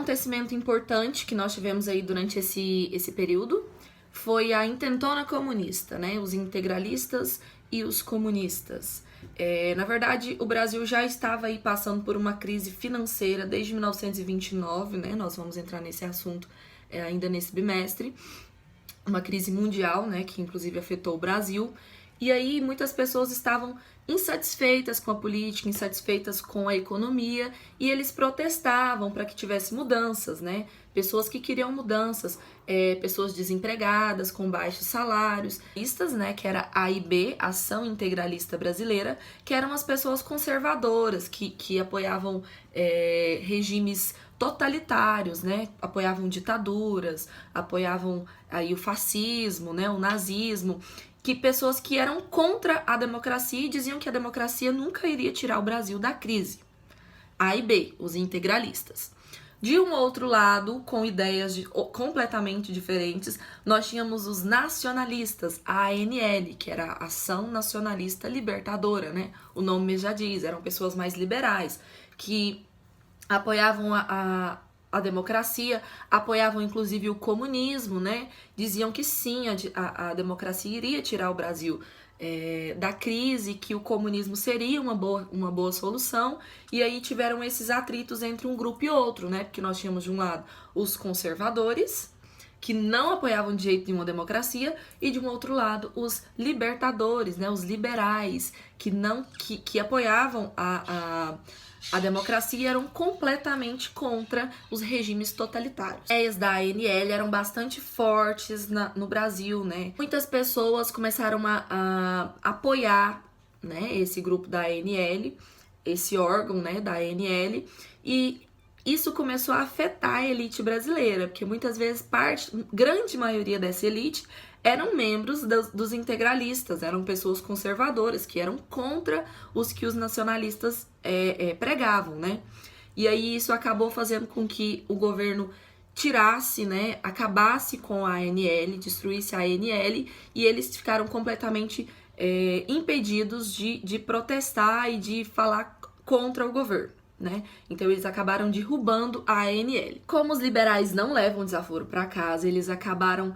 acontecimento importante que nós tivemos aí durante esse período foi a intentona comunista, né? Os integralistas e os comunistas. Na verdade, o Brasil já estava aí passando por uma crise financeira desde 1929, né? Nós vamos entrar nesse assunto ainda nesse bimestre. Uma crise mundial, né? Que inclusive afetou o Brasil. E aí muitas pessoas estavam insatisfeitas com a política, insatisfeitas com a economia, e eles protestavam para que tivesse mudanças, né? Pessoas que queriam mudanças, pessoas desempregadas, com baixos salários, né? Que era a AIB, Ação Integralista Brasileira, que eram as pessoas conservadoras, que apoiavam regimes totalitários, né? Apoiavam ditaduras, apoiavam aí o fascismo, né? O nazismo, que pessoas que eram contra a democracia e diziam que a democracia nunca iria tirar o Brasil da crise. A e B, os integralistas. De um outro lado, com ideias completamente diferentes, nós tínhamos os nacionalistas, a ANL, que era a Ação Nacionalista Libertadora, né? O nome já diz, eram pessoas mais liberais, que apoiavam a democracia, apoiavam inclusive o comunismo, né? Diziam que sim, a democracia iria tirar o Brasil da crise, que o comunismo seria uma boa solução, e aí tiveram esses atritos entre um grupo e outro, né? Porque nós tínhamos de um lado os conservadores, que não apoiavam de jeito nenhum a democracia, e de um outro lado os libertadores, né? Os liberais, que apoiavam a democracia, eram completamente contra os regimes totalitários. As ideias da ANL eram bastante fortes no Brasil, né? Muitas pessoas começaram a apoiar, né, esse grupo da ANL, esse órgão, né, da ANL, e isso começou a afetar a elite brasileira, porque muitas vezes grande maioria dessa elite eram membros dos integralistas, eram pessoas conservadoras, que eram contra os que os nacionalistas pregavam, né? E aí isso acabou fazendo com que o governo tirasse, né, acabasse com a ANL, destruísse a ANL, e eles ficaram completamente impedidos de protestar e de falar contra o governo, né? Então eles acabaram derrubando a ANL. Como os liberais não levam desaforo para casa, eles acabaram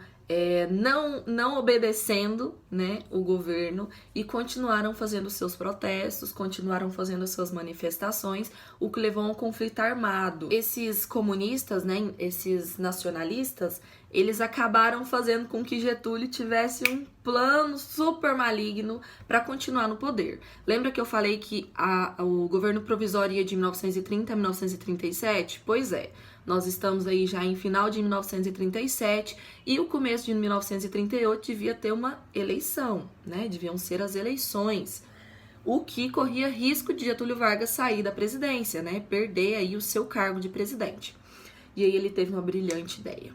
não obedecendo, né, o governo, e continuaram fazendo seus protestos, continuaram fazendo suas manifestações, o que levou a um conflito armado. Esses comunistas, né, esses nacionalistas, eles acabaram fazendo com que Getúlio tivesse um plano super maligno para continuar no poder. Lembra que eu falei que o governo provisório ia de 1930 a 1937? Pois é. Nós estamos aí já em final de 1937 e o começo de 1938 devia ter uma eleição, né? Deviam ser as eleições. O que corria risco de Getúlio Vargas sair da presidência, né? Perder aí o seu cargo de presidente. E aí ele teve uma brilhante ideia.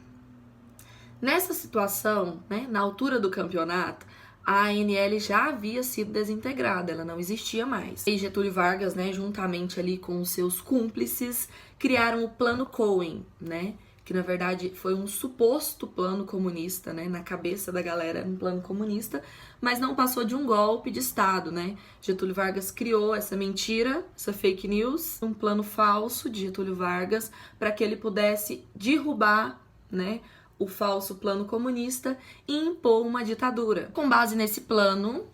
Nessa situação, né, na altura do campeonato, a ANL já havia sido desintegrada, ela não existia mais. E Getúlio Vargas, né, juntamente ali com os seus cúmplices, criaram o Plano Cohen, né, que na verdade foi um suposto plano comunista, né, na cabeça da galera era um plano comunista, mas não passou de um golpe de Estado, né. Getúlio Vargas criou essa mentira, essa fake news, um plano falso de Getúlio Vargas para que ele pudesse derrubar, né, o falso plano comunista e impor uma ditadura. Com base nesse plano,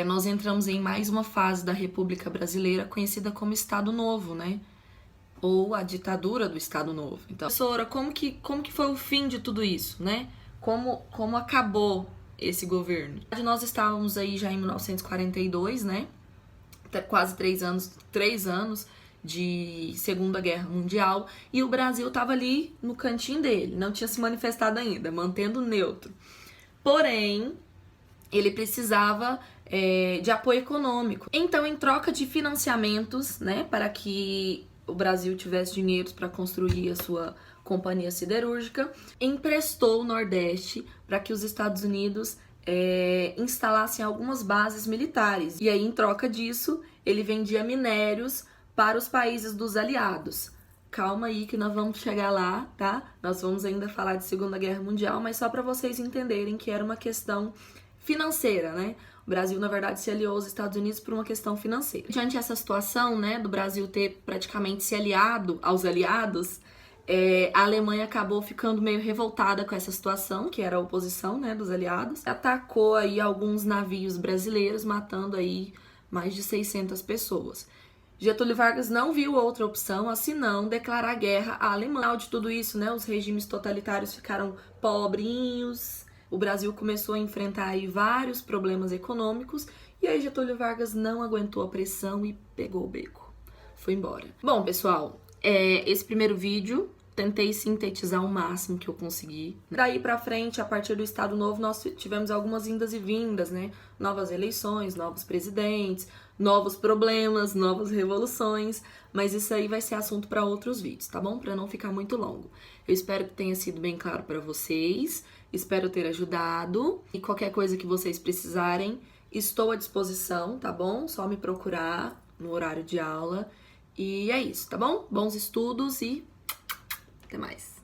nós entramos em mais uma fase da República Brasileira conhecida como Estado Novo, né? Ou a ditadura do Estado Novo. Então, professora, como que foi o fim de tudo isso, né? Como acabou esse governo? Nós estávamos aí já em 1942, né? Quase 3 anos de Segunda Guerra Mundial, e o Brasil estava ali no cantinho dele, não tinha se manifestado ainda, mantendo neutro. Porém, ele precisava de apoio econômico. Então, em troca de financiamentos, né, para que o Brasil tivesse dinheiro para construir a sua companhia siderúrgica, emprestou o Nordeste para que os Estados Unidos instalassem algumas bases militares. E aí, em troca disso, ele vendia minérios para os países dos aliados. Calma aí que nós vamos chegar lá, tá? Nós vamos ainda falar de Segunda Guerra Mundial, mas só para vocês entenderem que era uma questão financeira, né? O Brasil, na verdade, se aliou aos Estados Unidos por uma questão financeira. Diante dessa situação, né, do Brasil ter praticamente se aliado aos aliados, A Alemanha acabou ficando meio revoltada com essa situação, que era a oposição, né, dos aliados. Atacou aí alguns navios brasileiros, matando aí mais de 600 pessoas. Getúlio Vargas não viu outra opção, senão declarar guerra à Alemanha. Ao de tudo isso, né, os regimes totalitários ficaram pobrinhos, o Brasil começou a enfrentar aí vários problemas econômicos, e aí Getúlio Vargas não aguentou a pressão e pegou o beco. Foi embora. Bom, pessoal, esse primeiro vídeo tentei sintetizar o máximo que eu consegui. Daí pra frente, a partir do Estado Novo, nós tivemos algumas indas e vindas, né? Novas eleições, novos presidentes, novos problemas, novas revoluções, mas isso aí vai ser assunto para outros vídeos, tá bom? Para não ficar muito longo. Eu espero que tenha sido bem claro para vocês, espero ter ajudado, e qualquer coisa que vocês precisarem, estou à disposição, tá bom? Só me procurar no horário de aula. E é isso, tá bom? Bons estudos e até mais.